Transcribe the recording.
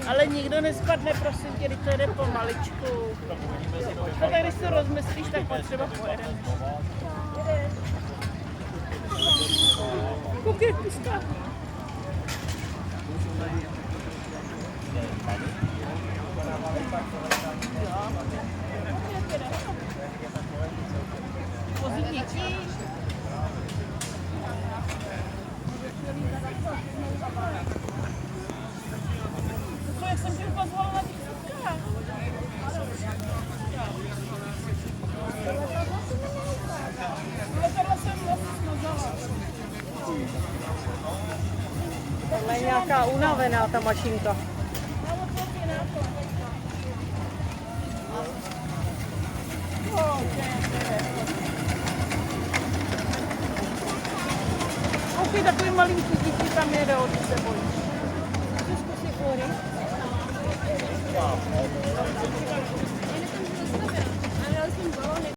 Ale nikdo nespadne, prosím tě, když to jede pomaličku. Takhle, když to rozmyslíš, tak pak třeba pojedeme. Koukej, pusta. Vozí dětí. To, jak jsem tě ukazovala na těch fotkách. Letadla jsem vlastně smazala. Tohle je nějaká unavená ta mašinka. Koukej, takový malinký dítě tam jede, když se bojíš. Zkusí, Flory.